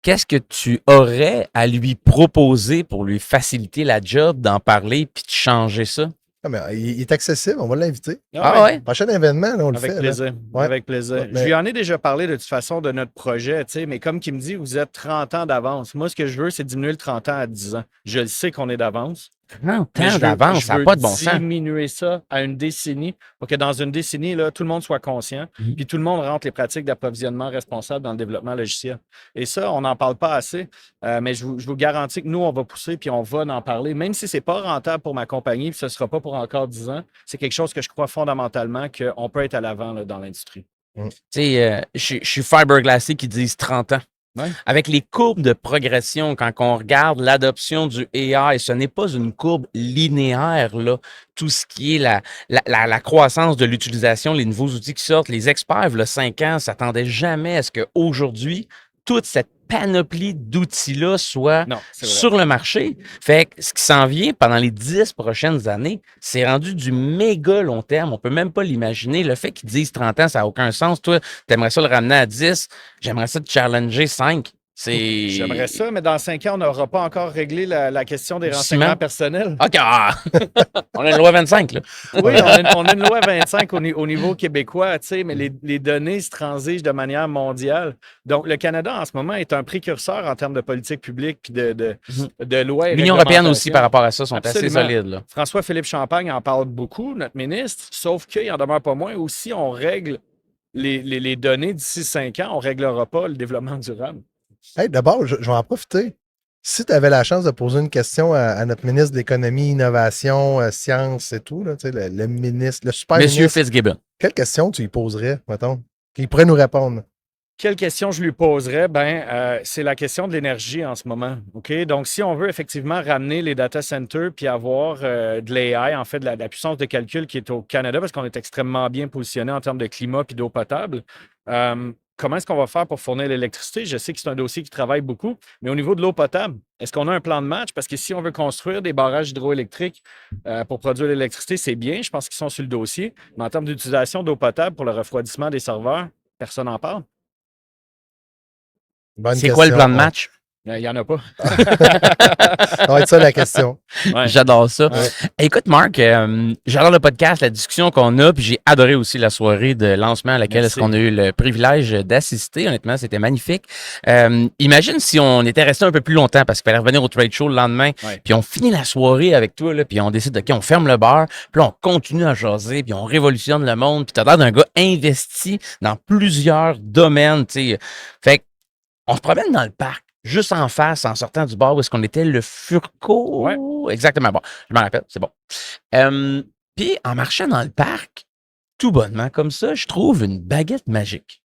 Qu'est-ce que tu aurais à lui proposer pour lui faciliter la job d'en parler puis de changer ça? Ah, mais il est accessible, on va l'inviter. Ah ouais? Prochain événement, là, on le Avec fait. plaisir. Là. Ouais. Avec plaisir. Ouais, mais- Je lui en ai déjà parlé de toute façon de notre projet, tu sais, mais comme il me dit, vous êtes 30 ans d'avance. Moi, ce que je veux, c'est diminuer le 30 ans à 10 ans. Je le sais qu'on est d'avance. 30 mais je ans veux- d'avance, je ça n'a veux pas de bon sens. diminuer ça à une décennie pour que dans une décennie, là, tout le monde soit conscient, Mhm. puis tout le monde rentre les pratiques d'approvisionnement responsables dans le développement logiciel. Et ça, on n'en parle pas assez, mais je vous garantis que nous, on va pousser puis on va en parler, même si ce n'est pas rentable pour ma compagnie, puis ce ne sera pas pour encore 10 ans. C'est quelque chose que je crois fondamentalement qu'on peut être à l'avant là, dans l'industrie. Tu sais, je suis fiberglassé qui disent 30 ans. Ouais. Avec les courbes de progression, quand on regarde l'adoption du AI, ce n'est pas une courbe linéaire, là. Tout ce qui est la croissance de l'utilisation, les nouveaux outils qui sortent, les experts, il y a 5 ans, s'attendaient jamais à ce qu'aujourd'hui, toute cette panoplie d'outils-là soit Non, c'est vrai. sur le marché. Fait que ce qui s'en vient pendant les 10 prochaines années, c'est rendu du méga long terme. On peut même pas l'imaginer. Le fait qu'ils disent 30 ans, ça n'a aucun sens. Toi, tu aimerais ça le ramener à 10. J'aimerais ça te challenger 5. C'est... J'aimerais ça, mais dans 5 ans, on n'aura pas encore réglé la question des Du renseignements ciment? personnels. OK, on a une loi 25, là. Oui, on a une loi 25 au niveau québécois, tu sais, mais les données se transigent de manière mondiale. Donc, le Canada, en ce moment, est un précurseur en termes de politique publique puis de lois et L'Union européenne aussi, réglementations. par rapport à ça, sont Absolument. assez solides, là. François-Philippe Champagne en parle beaucoup, notre ministre, sauf qu'il en demeure pas moins. Aussi, on règle les données d'ici 5 ans, on ne réglera pas le développement durable. Hey, d'abord, je vais en profiter. Si tu avais la chance de poser une question à notre ministre de l'Économie, Innovation, Sciences et tout, là, tu sais, le ministre, le super Monsieur ministre, Fitzgibbon. quelle question tu lui poserais, mettons, qu'il pourrait nous répondre? Quelle question je lui poserais? C'est la question de l'énergie en ce moment. OK? Donc, si on veut effectivement ramener les data centers puis avoir de l'AI, en fait, de la puissance de calcul qui est au Canada, parce qu'on est extrêmement bien positionné en termes de climat puis d'eau potable, comment est-ce qu'on va faire pour fournir l'électricité? Je sais que c'est un dossier qui travaille beaucoup, mais au niveau de l'eau potable, est-ce qu'on a un plan de match? Parce que si on veut construire des barrages hydroélectriques pour produire l'électricité, c'est bien. Je pense qu'ils sont sur le dossier. Mais en termes d'utilisation d'eau potable pour le refroidissement des serveurs, personne n'en parle. Bonne C'est quoi le question, plan de ouais. match? Il n'y en a pas. Ça va être ça la question. Ouais. J'adore ça. Ouais. Écoute, Marc, j'adore le podcast, la discussion qu'on a, puis j'ai adoré aussi la soirée de lancement à laquelle Merci. est-ce qu'on a eu le privilège d'assister. Honnêtement, c'était magnifique. Imagine si on était resté un peu plus longtemps parce qu'il fallait revenir au trade show le lendemain, Ouais. puis on finit la soirée avec toi, là, puis on décide, OK, on ferme le bar, puis là, on continue à jaser, puis on révolutionne le monde, puis t'as l'air d'un gars investi dans plusieurs domaines, tu sais. Fait que, on se promène dans le parc, juste en face, en sortant du bar où est-ce qu'on était, le Furco. Ouais. Exactement. Bon, je m'en rappelle, c'est bon. Puis, en marchant dans le parc, tout bonnement comme ça, je trouve une baguette magique.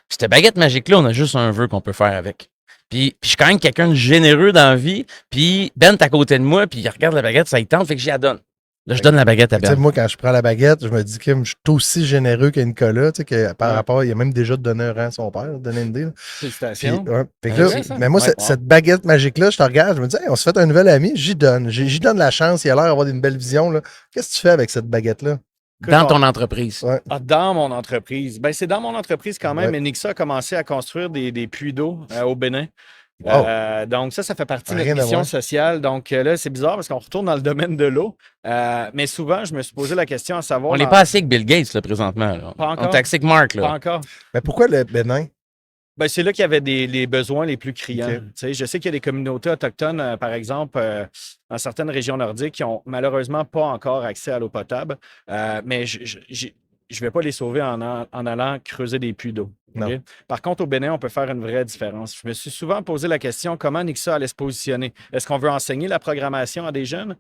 Puis cette baguette magique-là, on a juste un vœu qu'on peut faire avec. Puis je suis quand même quelqu'un de généreux dans la vie. Puis Ben est à côté de moi, puis il regarde la baguette, ça y tente, fait que j'y la donne. Là, je donne la baguette à Tu sais, Ben. moi, quand je prends la baguette, je me dis que je suis aussi généreux que Nicolas, tu sais, que par Ouais. rapport, il a même déjà donné un rang à son père, donné une idée. Là. Puis, Félicitations. ouais, fait que Ouais, là, c'est ça. mais moi, Ouais. cette baguette magique-là, je te regarde, je me dis, hey, on se fait un nouvel ami, j'y donne. J'y donne la chance, il a l'air d'avoir une belle vision. Là. Qu'est-ce que tu fais avec cette baguette-là? Dans ton entreprise. Ouais. Dans mon entreprise. C'est dans mon entreprise quand même. Ouais. Mais Nixa a commencé à construire des puits d'eau au Bénin. Wow. Donc, ça fait partie de Rien notre à mission voir. sociale. Donc, là, c'est bizarre parce qu'on retourne dans le domaine de l'eau. Mais souvent, je me suis posé la question à savoir. On n'est pas assez avec Bill Gates, là, présentement. Là. Pas encore. On est assez avec Mark, Pas là. encore. Mais pourquoi le Bénin? Ben, c'est là qu'il y avait les besoins les plus criants. OK. Tu sais, je sais qu'il y a des communautés autochtones, par exemple, dans certaines régions nordiques, qui ont malheureusement pas encore accès à l'eau potable, mais je vais pas les sauver en allant creuser des puits d'eau. Non. OK? Par contre, au Bénin, on peut faire une vraie différence. Je me suis souvent posé la question comment Nixa allait se positionner. Est-ce qu'on veut enseigner la programmation à des jeunes?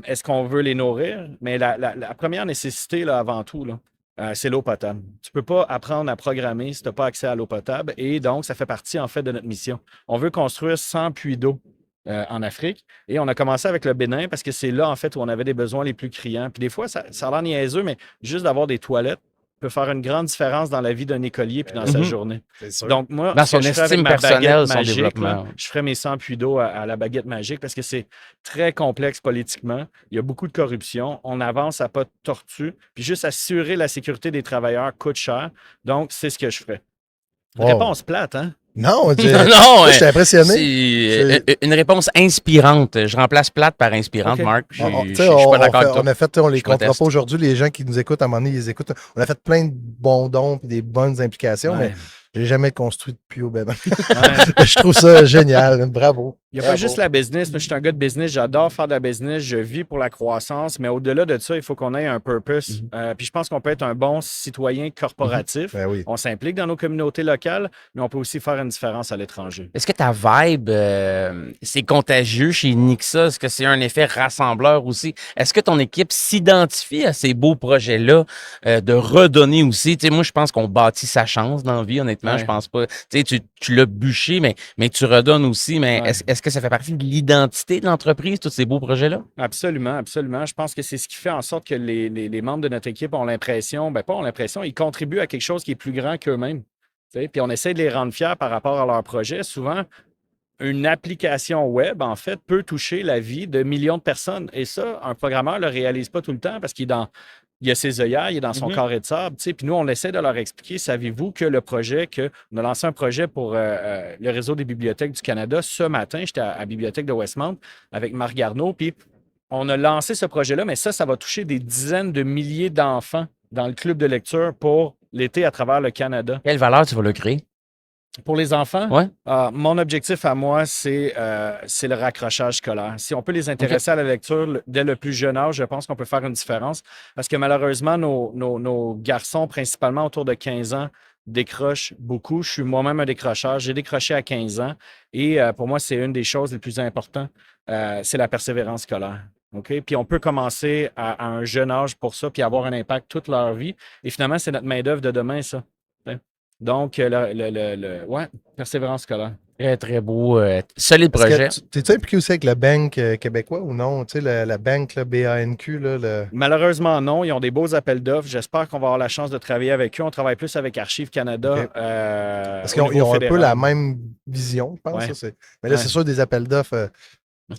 Est-ce qu'on veut les nourrir? Mais la première nécessité, là, avant tout, là, c'est l'eau potable. Tu ne peux pas apprendre à programmer si tu n'as pas accès à l'eau potable. Et donc, ça fait partie, en fait, de notre mission. On veut construire 100 puits d'eau en Afrique. Et on a commencé avec le Bénin parce que c'est là, en fait, où on avait des besoins les plus criants. Puis des fois, ça a l'air niaiseux, mais juste d'avoir des toilettes peut faire une grande différence dans la vie d'un écolier puis dans sa journée. C'est sûr. Donc, moi, Dans ce son que je ferais avec estime ma personnelle, baguette son magique, développement. là, je ferais mes 100 puits d'eau à la baguette magique parce que c'est très complexe politiquement. Il y a beaucoup de corruption. On avance à pas de tortue. Puis juste assurer la sécurité des travailleurs coûte cher. Donc, c'est ce que je ferais. Wow. Réponse plate, hein? Non, Non, je suis impressionné. C'est une réponse inspirante. Je remplace plate par inspirante, OK. Marc. Je On, je- tu je sais, suis pas on d'accord avec toi. on a fait, on les Je comptera proteste. pas aujourd'hui, les gens qui nous écoutent, à un moment donné, ils les écoutent. On a fait plein de bons dons et des bonnes implications, Ouais. mais j'ai jamais construit de puits au Bénin. Ouais. Je trouve ça génial. Bravo. Il n'y a pas juste la business. Moi, je suis un gars de business. J'adore faire de la business. Je vis pour la croissance. Mais au-delà de ça, il faut qu'on ait un purpose. Puis je pense qu'on peut être un bon citoyen corporatif. Ben oui. On s'implique dans nos communautés locales, mais on peut aussi faire une différence à l'étranger. Est-ce que ta vibe, c'est contagieux chez Nixa? Est-ce que c'est un effet rassembleur aussi? Est-ce que ton équipe s'identifie à ces beaux projets-là de redonner aussi? Tu sais, moi, je pense qu'on bâtit sa chance dans la vie, honnêtement. Ouais. Je pense pas. Tu sais, tu l'as bûché, mais tu redonnes aussi. Mais Ouais. est-ce que ça fait partie de l'identité de l'entreprise, tous ces beaux projets-là? Absolument, absolument. Je pense que c'est ce qui fait en sorte que les membres de notre équipe ont l'impression, ben pas ont l'impression, ils contribuent à quelque chose qui est plus grand qu'eux-mêmes. Tu sais, puis on essaie de les rendre fiers par rapport à leur projet. Souvent, une application web, en fait, peut toucher la vie de millions de personnes. Et ça, un programmeur ne le réalise pas tout le temps parce qu'il a ses œillères, il est dans son carré de sable. Tu sais. Puis nous, on essaie de leur expliquer, savez-vous que le projet, on a lancé un projet pour le réseau des bibliothèques du Canada ce matin. J'étais à la bibliothèque de Westmount avec Marc Garneau. Puis on a lancé ce projet-là, mais ça va toucher des dizaines de milliers d'enfants dans le club de lecture pour l'été à travers le Canada. Quelle valeur tu vas le créer? Pour les enfants, Ouais. mon objectif à moi, c'est le raccrochage scolaire. Si on peut les intéresser à la lecture dès le plus jeune âge, je pense qu'on peut faire une différence. Parce que malheureusement, nos garçons, principalement autour de 15 ans, décrochent beaucoup. Je suis moi-même un décrocheur. J'ai décroché à 15 ans. Et pour moi, c'est une des choses les plus importantes. C'est la persévérance scolaire. OK? Puis on peut commencer à un jeune âge pour ça, puis avoir un impact toute leur vie. Et finalement, c'est notre main-d'œuvre de demain, ça. Donc, ouais, persévérance scolaire. Très, très beau. Solide Est-ce projet. que t'es-tu impliqué aussi avec le Banque québécois ou non? Tu sais, la banque, le BANQ, là, Malheureusement, non. Ils ont des beaux appels d'offres. J'espère qu'on va avoir la chance de travailler avec eux. On travaille plus avec Archives Canada. OK. au Parce qu'ils niveau ont un peu fédéral. la même vision, je pense. Ouais. Ça, mais là, Ouais. c'est sûr, des appels d'offres.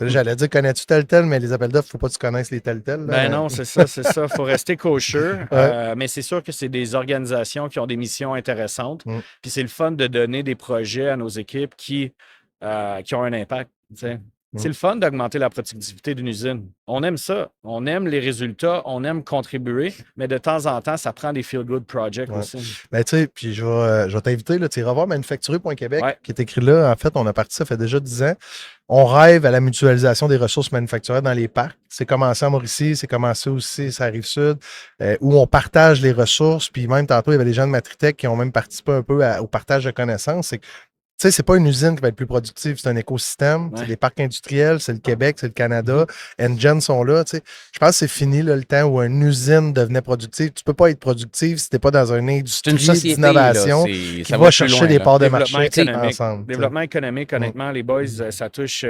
J'allais dire, connais-tu tel, mais les appels d'offres, il ne faut pas que tu connaisses les tel. Ben non, c'est ça, c'est ça. Il faut rester kosher. Ouais. Mais c'est sûr que c'est des organisations qui ont des missions intéressantes. Mm. Puis c'est le fun de donner des projets à nos équipes qui ont un impact. Tu sais. C'est le fun d'augmenter la productivité d'une usine. On aime ça. On aime les résultats. On aime contribuer. Mais de temps en temps, ça prend des feel-good projects Ouais. aussi. Ben, tu sais, puis je vais t'inviter, là, tu iras voir Manufacturer.Québec, Ouais. qui est écrit là. En fait, on a parti ça fait déjà 10 ans. On rêve à la mutualisation des ressources manufacturières dans les parcs. C'est commencé à Mauricie, c'est commencé aussi à Rive-Sud, où on partage les ressources. Puis même tantôt, il y avait des gens de Matritech qui ont même participé un peu au partage de connaissances. C'est que, tu sais, c'est pas une usine qui va être plus productive, c'est un écosystème. Ouais. C'est des parcs industriels, c'est le Québec, c'est le Canada. Engen sont là, tu sais. Je pense que c'est fini là, le temps où une usine devenait productive. Tu peux pas être productive si t'es pas dans une C'est industrie une société d'innovation là, qui ça va plus chercher loin, des là. parts de Développement marché économique. ensemble. tu sais. Développement économique, honnêtement, les boys, ça touche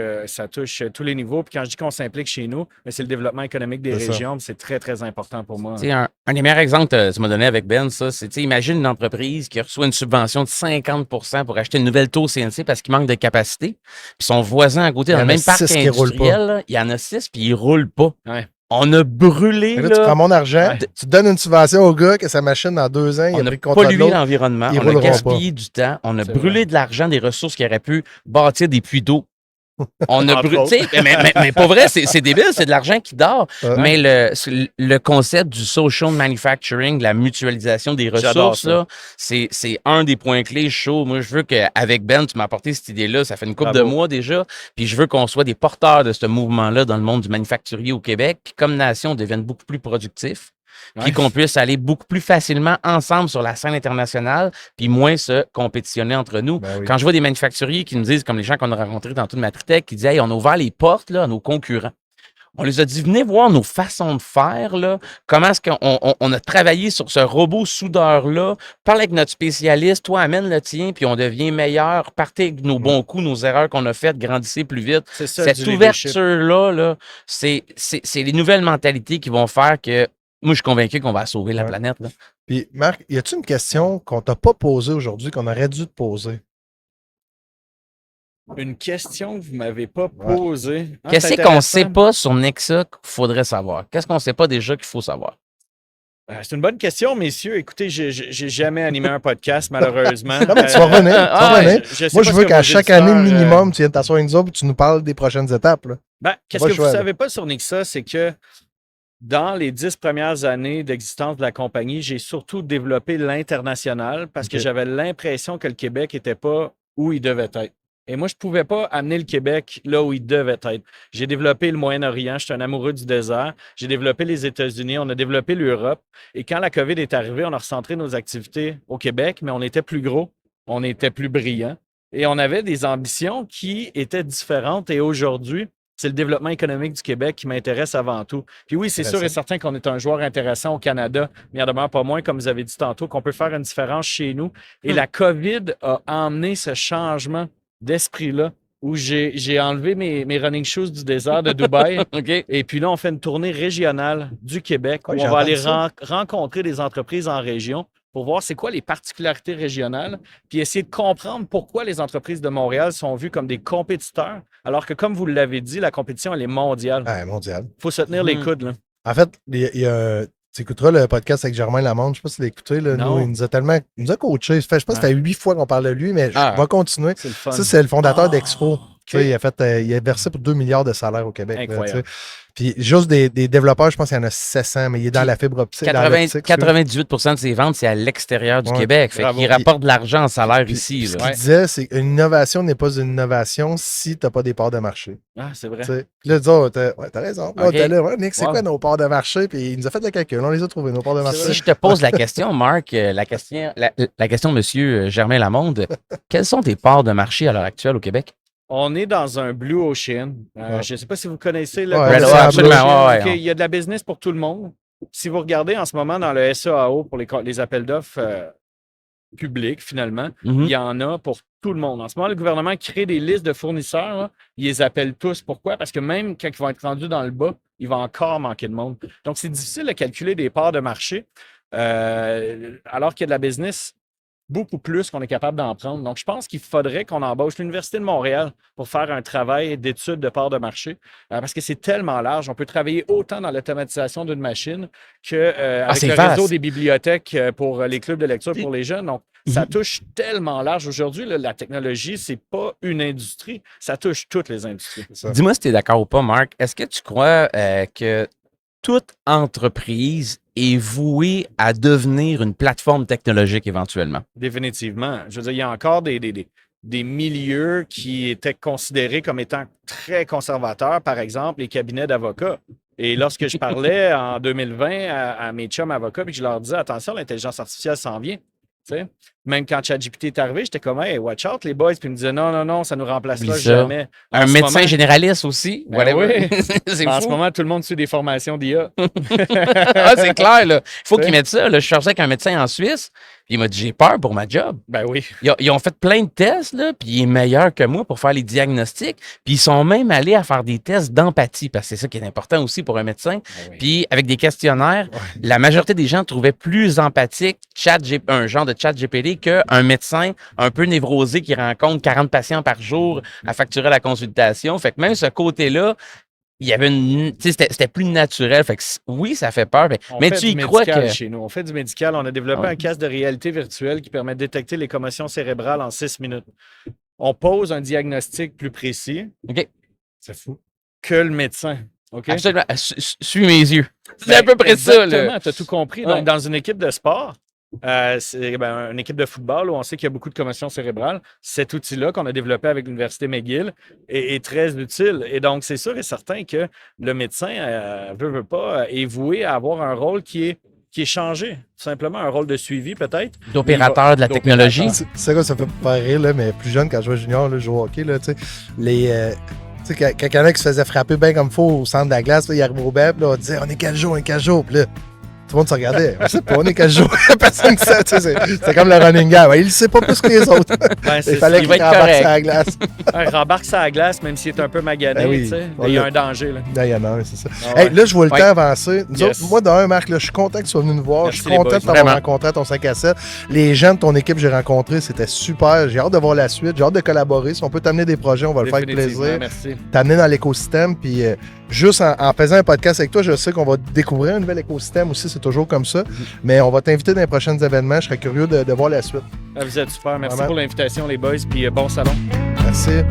tous les niveaux. Puis quand je dis qu'on s'implique chez nous, mais c'est le développement économique des C'est ça. régions. puis C'est très, très important pour moi. Tu sais, un des meilleurs exemples que tu m'as donné avec Ben, ça, c'est, tu sais, imagine une entreprise qui reçoit une subvention de 50 pour acheter une nouvelle tour CNC parce qu'il manque de capacité. Puis son voisin à côté, Il y dans le en a même parc 6 qui roulent industriel, là, il y en a 6 puis ils roulent pas. Ouais. On a brûlé, Mais là, tu prends mon argent, Ouais. tu donnes une subvention au gars que sa machine, dans 2 ans, il on a a pris le contrat de pollué l'autre. l'environnement, ils on a rouleront gaspillé du temps, on a C'est brûlé vrai. de l'argent, des ressources qui auraient pu bâtir des puits d'eau On a mais pour vrai, c'est débile, c'est de l'argent qui dort. Mais le concept du social manufacturing, la mutualisation des ressources, là, c'est un des points clés chauds. Moi, je veux qu'avec Ben, tu m'as apporté cette idée-là, ça fait une couple de mois déjà, puis je veux qu'on soit des porteurs de ce mouvement-là dans le monde du manufacturier au Québec, puis comme nation, on devienne beaucoup plus productif. Puis qu'on puisse aller beaucoup plus facilement ensemble sur la scène internationale, puis moins se compétitionner entre nous. Quand je vois des manufacturiers qui nous disent, comme les gens qu'on a rencontrés dans toute Matritech, qui disent « Hey, on a ouvert les portes là, à nos concurrents. » On les a dit « Venez voir nos façons de faire, là. Comment est-ce qu'on a travaillé sur ce robot soudeur-là. Parle avec notre spécialiste, toi, amène le tien, puis on devient meilleur. Partez avec nos bons coups, nos erreurs qu'on a faites, grandissez plus vite. » Cette ouverture-là, là, c'est les nouvelles mentalités qui vont faire que moi, je suis convaincu qu'on va sauver la planète. Là. Puis, Marc, y a-t-il une question qu'on t'a pas posée aujourd'hui, qu'on aurait dû te poser? Une question que vous ne m'avez pas posée. Qu'est-ce qu'on ne sait pas sur Nexa qu'il faudrait savoir? Qu'est-ce qu'on ne sait pas déjà qu'il faut savoir? C'est une bonne question, messieurs. Écoutez, j'ai jamais animé un podcast, malheureusement. Non, mais tu vas revenir. Moi, je veux qu'à chaque année minimum, tu viennes t'asseoir une autre et tu nous parles des prochaines étapes. Qu'est-ce que vous ne savez pas sur Nexa, c'est que dans les 10 premières années d'existence de la compagnie, j'ai surtout développé l'international parce que j'avais l'impression que le Québec n'était pas où il devait être. Et moi, je ne pouvais pas amener le Québec là où il devait être. J'ai développé le Moyen-Orient, je suis un amoureux du désert. J'ai développé les États-Unis, on a développé l'Europe. Et quand la COVID est arrivée, on a recentré nos activités au Québec, mais on était plus gros, on était plus brillant. Et on avait des ambitions qui étaient différentes. Et aujourd'hui, c'est le développement économique du Québec qui m'intéresse avant tout. Puis oui, c'est sûr et certain qu'on est un joueur intéressant au Canada, mais il en demeure pas moins, comme vous avez dit tantôt, qu'on peut faire une différence chez nous. Et la COVID a emmené ce changement d'esprit-là où j'ai enlevé mes running shoes du désert de Dubaï. Et puis là, on fait une tournée régionale du Québec où on va aller rencontrer des entreprises en région pour voir c'est quoi les particularités régionales, puis essayer de comprendre pourquoi les entreprises de Montréal sont vues comme des compétiteurs, alors que, comme vous l'avez dit, la compétition, elle est mondiale. Mondiale. Il faut se tenir les coudes. Là. En fait, tu écouteras le podcast avec Germain Lamonde, je ne sais pas si tu l'as écouté. Là, nous, il nous a coaché. Je ne sais pas si ça fait 8 fois qu'on parle de lui, mais je vais continuer. C'est le fun. Ça, c'est le fondateur d'Expo. Il a versé pour 2 milliards de salaires au Québec. Incroyable. Là, puis juste des développeurs, je pense qu'il y en a 700, mais il est dans la fibre optique. 98 de ses ventes, c'est à l'extérieur du Québec. Fait qu'il rapporte de l'argent en salaire ici. Ce qu'il disait, c'est qu'une innovation n'est pas une innovation si tu n'as pas des parts de marché. Ah, c'est vrai. Puis là, t'as raison. Nick, c'est quoi nos parts de marché? Puis il nous a fait le calcul. On les a trouvés, nos parts de marché. Si je te pose la question, Marc, la question, monsieur Germain Lamonde, quelles sont tes parts de marché à l'heure actuelle au Québec? On est dans un Blue Ocean. Je ne sais pas si vous connaissez le absolument. Il y a de la business pour tout le monde. Si vous regardez en ce moment dans le SEAO pour les appels d'offres publics, finalement, il y en a pour tout le monde. En ce moment, le gouvernement crée des listes de fournisseurs. Là, ils les appellent tous. Pourquoi? Parce que même quand ils vont être rendus dans le bas, il va encore manquer de monde. Donc, c'est difficile de calculer des parts de marché alors qu'il y a de la business beaucoup plus qu'on est capable d'en prendre. Donc, je pense qu'il faudrait qu'on embauche l'Université de Montréal pour faire un travail d'étude de parts de marché parce que c'est tellement large. On peut travailler autant dans l'automatisation d'une machine qu'avec le réseau des bibliothèques pour les clubs de lecture pour les jeunes. Donc, ça touche tellement large. Aujourd'hui, la technologie, c'est pas une industrie. Ça touche toutes les industries. Dis-moi si tu es d'accord ou pas, Marc. Est-ce que tu crois que toute entreprise est vouée à devenir une plateforme technologique éventuellement? Définitivement. Je veux dire, il y a encore des milieux qui étaient considérés comme étant très conservateurs, par exemple, les cabinets d'avocats. Et lorsque je parlais en 2020 à mes chums avocats, puis que je leur disais, attention, l'intelligence artificielle s'en vient. T'sais? Même quand ChatGPT est arrivé, j'étais comme, hey, watch out, les boys. Puis ils me disaient, non, ça ne nous remplacera jamais. Un médecin généraliste aussi. Oui. C'est en ce moment, tout le monde suit des formations d'IA. C'est clair, là. Il faut qu'ils mettent ça. Là. Je cherchais avec un médecin en Suisse, puis il m'a dit, j'ai peur pour ma job. Ben oui. Ils ont fait plein de tests, là, puis il est meilleur que moi pour faire les diagnostics. Puis ils sont même allés à faire des tests d'empathie, parce que c'est ça qui est important aussi pour un médecin. Ben oui. Puis avec des questionnaires, la majorité des gens trouvaient plus empathique un genre de chat GPT qu'un médecin un peu névrosé qui rencontre 40 patients par jour à facturer la consultation. Fait que même ce côté-là, il y avait c'était plus naturel. Fait que oui, ça fait peur. Mais tu y crois que... Chez nous. On fait du médical. On a développé un casque de réalité virtuelle qui permet de détecter les commotions cérébrales en 6 minutes. on pose un diagnostic plus précis. OK. C'est fou. Que le médecin. OK? Absolument. Suis mes yeux. C'est à peu près ça. Exactement, tu as tout compris. Ouais. Donc, dans une équipe de sport, c'est une équipe de football où on sait qu'il y a beaucoup de commotion cérébrale. Cet outil-là qu'on a développé avec l'Université McGill est très utile. Et donc, c'est sûr et certain que le médecin veut pas est voué à avoir un rôle qui est changé. Tout simplement un rôle de suivi, peut-être. D'opérateur de la technologie. C'est quoi, ça fait pas rire, là, mais plus jeune, quand je jouais junior, là, je jouais au hockey, là, tu sais, tu sais, quand il y en a qui se faisait frapper bien comme il faut au centre de la glace, là, il arrivait au BEP, là, on disait, on est 4 jours, Puis là, tout le monde se regardait. On sait pas, on est 4 jours. Personne ne sait. C'est comme le running gag. Il ne sait pas plus que les autres. Il fallait qu'il rembarque sur la glace. Rembarque sur la glace, même s'il est un peu magané. Ben oui, tu sais. Il y a un danger. Là. Il y en a un, c'est ça. Ah ouais. Là, je vois le temps avancer. Nous Yes. autres, moi, d'un, Marc, là, je suis content que tu sois venu nous voir. Merci, je suis content les de boys. t'avoir rencontré à ton 5 à 7. Les gens de ton équipe que j'ai rencontrés, c'était super. J'ai hâte de voir la suite. J'ai hâte de collaborer. Si on peut t'amener des projets, on va le faire avec plaisir. Merci. T'amener dans l'écosystème. Puis juste en faisant un podcast avec toi, je sais qu'on va découvrir un nouvel écosystème aussi. C'est toujours comme ça. Mais on va t'inviter dans les prochains événements. Je serais curieux de voir la suite. Vous êtes super. Merci Vraiment. pour l'invitation, les boys. Puis bon salon. Merci.